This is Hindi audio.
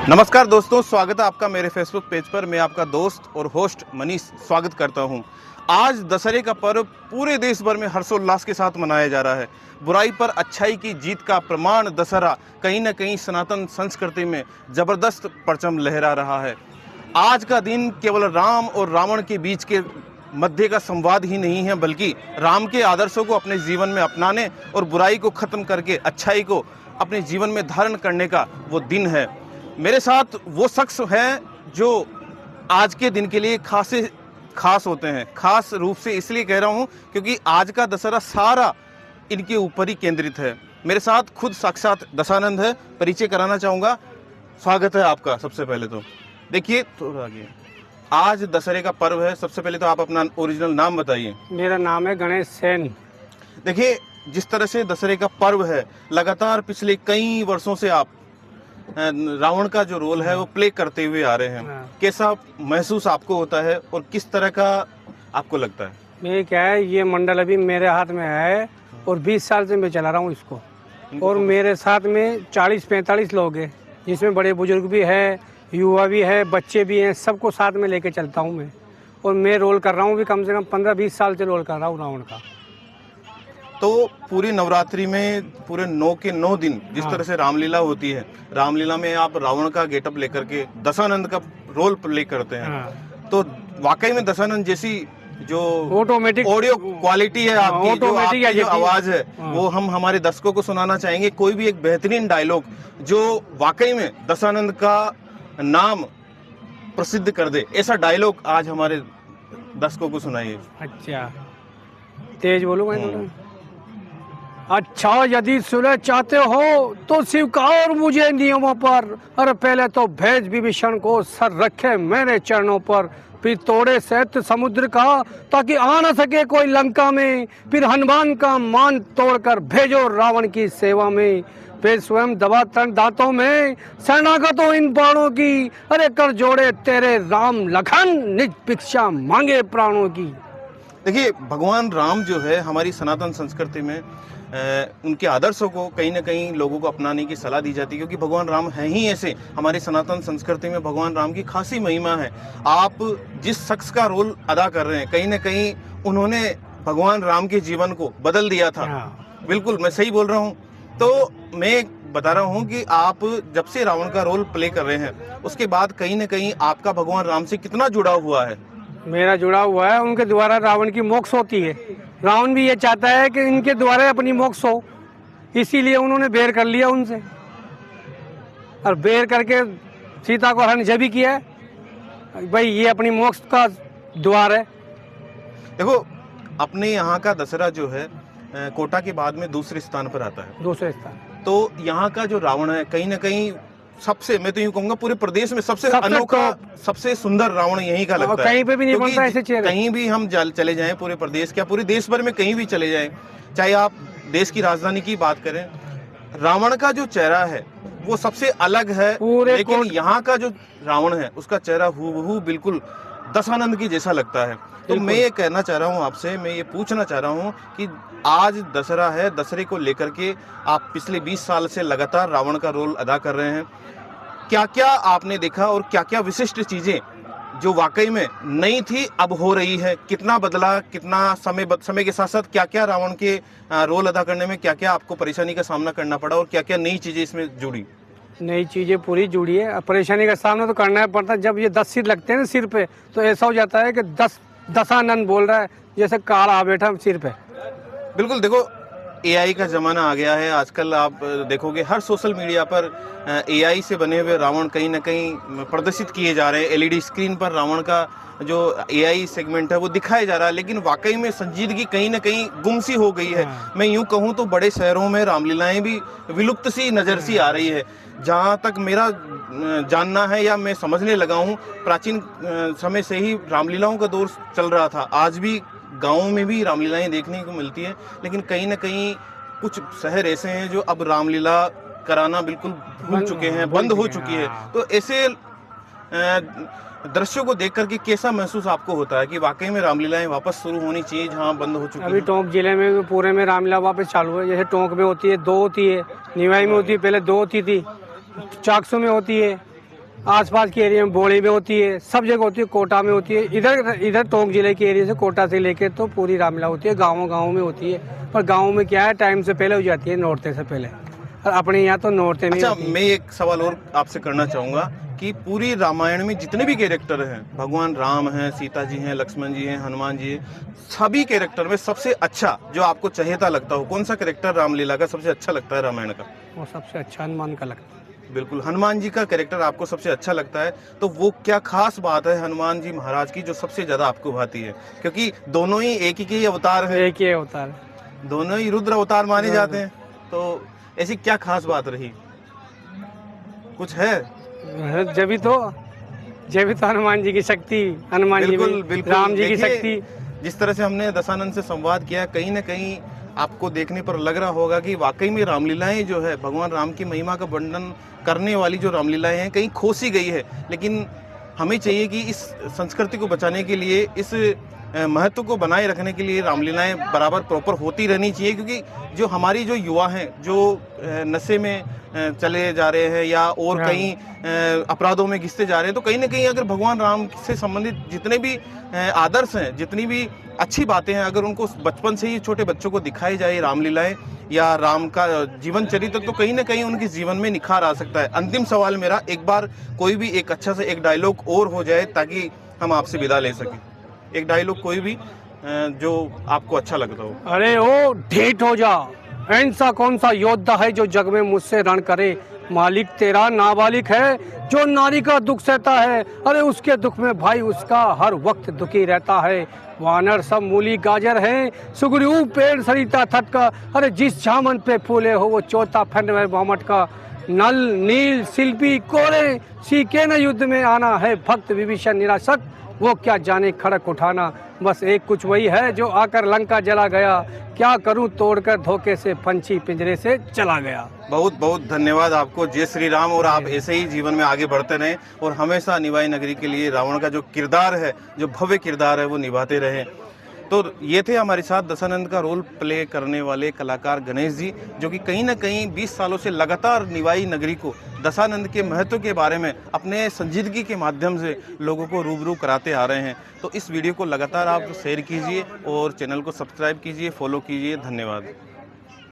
नमस्कार दोस्तों, स्वागत है आपका मेरे फेसबुक पेज पर। मैं आपका दोस्त और होस्ट मनीष स्वागत करता हूं। आज दशहरे का पर्व पूरे देश भर में हर्षोल्लास के साथ मनाया जा रहा है। बुराई पर अच्छाई की जीत का प्रमाण दशहरा कहीं न कहीं सनातन संस्कृति में ज़बरदस्त परचम लहरा रहा है। आज का दिन केवल राम और रावण के बीच के मध्य का संवाद ही नहीं है, बल्कि राम के आदर्शों को अपने जीवन में अपनाने और बुराई को खत्म करके अच्छाई को अपने जीवन में धारण करने का वो दिन है। मेरे साथ वो शख्स हैं जो आज के दिन के लिए खास होते हैं। खास रूप से इसलिए कह रहा हूं क्योंकि आज का दशहरा सारा इनके ऊपर ही केंद्रित है। मेरे साथ खुद साक्षात दशानंद है, परिचय कराना चाहूँगा। स्वागत है आपका। सबसे पहले तो देखिए, थोड़ा आगे, आज दशहरे का पर्व है। सबसे पहले तो आप अपना ओरिजिनल नाम बताइए। मेरा नाम है गणेश सेन। देखिए, जिस तरह से दशहरे का पर्व है, लगातार पिछले कई वर्षों से आप रावण का जो रोल है वो प्ले करते हुए आ रहे हैं। कैसा महसूस आपको होता है और किस तरह का आपको लगता है? मैं क्या है, ये मंडल अभी मेरे हाथ में है और 20 साल से मैं चला रहा हूँ इसको। और मेरे साथ में 40-45 लोग हैं, जिसमें बड़े बुजुर्ग भी है, युवा भी है, बच्चे भी हैं। सबको साथ में लेके चलता हूँ मैं। और मैं रोल कर रहा हूँ भी कम से कम 15-20 साल से रोल कर रहा हूँ रावण का। तो पूरी नवरात्रि में पूरे 9 के 9 दिन जिस तरह से रामलीला होती है, रामलीला में आप रावण का गेटअप लेकर के दशानंद का रोल प्ले करते हैं। तो वाकई में दशानंद जैसी जो ऑटोमेटिक ऑडियो क्वालिटी है आपकी, जो आपकी जो आवाज है, वो हम हमारे दर्शकों को सुनाना चाहेंगे। कोई भी एक बेहतरीन डायलॉग जो वाकई में दशानंद का नाम प्रसिद्ध कर दे, ऐसा डायलॉग आज हमारे दर्शकों को सुनाइए। अच्छा, तेज बोलूँगा थोड़ा। अच्छा, यदि सुलह चाहते हो तो स्वीकार मुझे नियमों पर। अरे पहले तो भेज विभीषण को, सर रखे मेरे चरणों पर। फिर तोड़े सैत समुद्र का, ताकि आ न सके कोई लंका में। फिर हनुमान का मान तोड़कर भेजो रावण की सेवा में। फिर स्वयं दबा तन दांतों में, शरणागतों इन बाणों की। अरे कर जोड़े तेरे राम लखन, निज भिक्षा मांगे प्राणों की। देखिए, भगवान राम जो है हमारी सनातन संस्कृति में उनके आदर्शों को कहीं ना कहीं लोगों को अपनाने की सलाह दी जाती है, क्योंकि भगवान राम हैं ही ऐसे। हमारी सनातन संस्कृति में भगवान राम की खासी महिमा है। आप जिस शख्स का रोल अदा कर रहे हैं, कहीं ना कहीं उन्होंने भगवान राम के जीवन को बदल दिया था। बिल्कुल, मैं सही बोल रहा हूँ? तो मैं बता रहा हूँ कि आप जब से रावण का रोल प्ले कर रहे हैं, उसके बाद कहीं ना कहीं आपका भगवान राम से कितना जुड़ाव हुआ है? मेरा जुड़ा हुआ है, उनके द्वारा रावण की मोक्ष होती है। रावण भी ये चाहता है कि इनके द्वारा अपनी मोक्ष हो, इसीलिए उन्होंने बैर कर लिया उनसे। और बैर करके सीता को हरण जब भी किया है, भाई ये अपनी मोक्ष का द्वार है। देखो, अपने यहाँ का दशहरा जो है कोटा के बाद में दूसरे स्थान पर आता है। दूसरे स्थान। तो यहाँ का जो रावण है, कहीं ना कहीं सबसे, मैं तो यूं कहूंगा पूरे प्रदेश में सबसे अनोखा, सबसे सुंदर रावण यहीं का लगता है। कहीं पे भी नहीं बनता ऐसे चेहरे। कहीं भी हम चले जाएं, पूरे प्रदेश क्या पूरे देश भर में कहीं भी चले जाएं, चाहे आप देश की राजधानी की बात करें, रावण का जो चेहरा है वो सबसे अलग है। लेकिन यहाँ का जो रावण है उसका चेहरा हूबहू बिल्कुल दशानंद की जैसा लगता है। तो मैं ये कहना चाह रहा हूँ आपसे, मैं ये पूछना चाह रहा हूँ कि आज दशहरा है, दशहरे को लेकर के आप पिछले 20 साल से लगातार रावण का रोल अदा कर रहे हैं। क्या क्या आपने देखा और क्या क्या विशिष्ट चीजें जो वाकई में नई थी अब हो रही है? कितना बदला, कितना समय के साथ साथ क्या क्या रावण के रोल अदा करने में क्या क्या आपको परेशानी का सामना करना पड़ा और क्या क्या नई चीजें इसमें जुड़ी? नई चीजें पूरी जुड़ी है। परेशानी का सामना तो करना पड़ता है। जब ये 10 सिर लगते हैं ना सिर पे, तो ऐसा हो जाता है कि दशानंद बोल रहा है, जैसे काल आ बैठा सिर पे। बिल्कुल, देखो एआई का ज़माना आ गया है। आजकल आप देखोगे हर सोशल मीडिया पर एआई से बने हुए रावण कहीं ना कहीं प्रदर्शित किए जा रहे हैं। एलईडी स्क्रीन पर रावण का जो एआई सेगमेंट है वो दिखाया जा रहा है, लेकिन वाकई में संजीदगी कहीं ना कहीं गुम सी हो गई है। मैं यूं कहूं तो बड़े शहरों में रामलीलाएं भी विलुप्त सी नज़र सी आ रही है। जहां तक मेरा जानना है या मैं समझने लगा हूं, प्राचीन समय से ही रामलीलाओं का दौर चल रहा था। आज भी गाँव में भी रामलीलाएं देखने को मिलती है, लेकिन कहीं ना कहीं कुछ शहर ऐसे हैं जो अब रामलीला कराना बिल्कुल भूल चुके हैं, बंद हो चुकी है। तो ऐसे दृश्यों को देख करके कैसा महसूस आपको होता है कि वाकई में रामलीलाएं वापस शुरू होनी चाहिए जहां बंद हो चुकी है? अभी टोंक जिले में पूरे में रामलीला वापस चालू है। जैसे टोंक में होती है 2 होती है, निवाई में होती है, पहले 2 होती थी, चाकसू में होती है, आसपास के एरिया में बोड़ी में होती है, सब जगह होती है, कोटा में होती है। इधर इधर टोंक जिले के एरिया से कोटा से लेके तो पूरी रामलीला होती है, गाँव में होती है। पर गाँव में क्या है, टाइम से पहले हो जाती है, नौरते से पहले। और अपने यहाँ तो नौरते नहीं अच्छा, होती। मैं एक सवाल और आपसे करना चाहूंगा कि पूरी रामायण में जितने भी कैरेक्टर हैं, भगवान राम हैं, सीता जी हैं, लक्ष्मण जी हैं, हनुमान जी हैं, सभी कैरेक्टर में सबसे अच्छा जो आपको चहेता लगता हो, कौन सा कैरेक्टर रामलीला का सबसे अच्छा लगता है रामायण का? वो सबसे अच्छा हनुमान का लगता है। बिल्कुल, हनुमान जी का कैरेक्टर आपको सबसे अच्छा लगता है। तो वो क्या खास बात है हनुमान जी महाराज की जो सबसे ज्यादा आपको भाती है? क्योंकि दोनों ही एक ही के ही अवतार हैं, एक ही होता है, दोनों ही रुद्र अवतार माने जाते हैं। तो ऐसी क्या खास बात रही, कुछ है? जब भी तो हनुमान जी की शक्ति, हनुमान जी बिल्कुल में बिल्कुल। राम जी की देखिए, शक्ति। जिस तरह से हमने दशानंद से संवाद किया, कहीं ना कहीं आपको देखने पर लग रहा होगा कि वाकई में रामलीलाएं जो है, भगवान राम की महिमा का वर्णन करने वाली जो रामलीलाएं हैं, कहीं खोसी गई है। लेकिन हमें चाहिए कि इस संस्कृति को बचाने के लिए, इस महत्व को बनाए रखने के लिए रामलीलाएं बराबर प्रॉपर होती रहनी चाहिए। क्योंकि जो हमारी जो युवा हैं, जो नशे में चले जा रहे हैं या और कई अपराधों में घिसते जा रहे हैं, तो कहीं ना कहीं अगर भगवान राम से संबंधित जितने भी आदर्श हैं, जितनी भी अच्छी बातें हैं, अगर उनको बचपन से ही छोटे बच्चों को दिखाई जाए रामलीलाएं या राम का जीवन चरित्र, तो कहीं ना कहीं उनके जीवन में निखार आ सकता है। अंतिम सवाल मेरा, एक बार कोई भी एक अच्छा से एक डायलॉग और हो जाए ताकि हम आपसे विदा ले सकें। एक डायलॉग कोई भी जो आपको अच्छा लगता हो। अरे ओ ढीठ हो जा, ऐसा कौन सा योद्धा है जो जग में मुझसे रण करे? मालिक तेरा नाबालिग है जो नारी का दुख सहता है। अरे उसके दुख में भाई उसका हर वक्त दुखी रहता है। वानर सब मूली गाजर हैं, सुगरीव पेड़ सरिता तट का। अरे जिस जामन पे फूले हो वो चौथा फंड में बामट का। नल नील शिल्पी कोरे सीखे न युद्ध में आना है। भक्त विभीषण निराशक वो क्या जाने खड़क उठाना। बस एक कुछ वही है जो आकर लंका जला गया। क्या करूं तोड़कर धोखे से पंछी पिंजरे से चला गया। बहुत बहुत धन्यवाद आपको। जय श्री राम। और आप ऐसे ही जीवन में आगे बढ़ते रहें और हमेशा निवाई नगरी के लिए रावण का जो किरदार है, जो भव्य किरदार है, वो निभाते रहें। तो ये थे हमारे साथ दशानंद का रोल प्ले करने वाले कलाकार गणेश जी, जो कि कहीं ना कहीं 20 सालों से लगातार निवाई नगरी को दशानंद के महत्व के बारे में अपने संजीदगी के माध्यम से लोगों को रूबरू कराते आ रहे हैं। तो इस वीडियो को लगातार आप शेयर कीजिए और चैनल को सब्सक्राइब कीजिए, फॉलो कीजिए। धन्यवाद।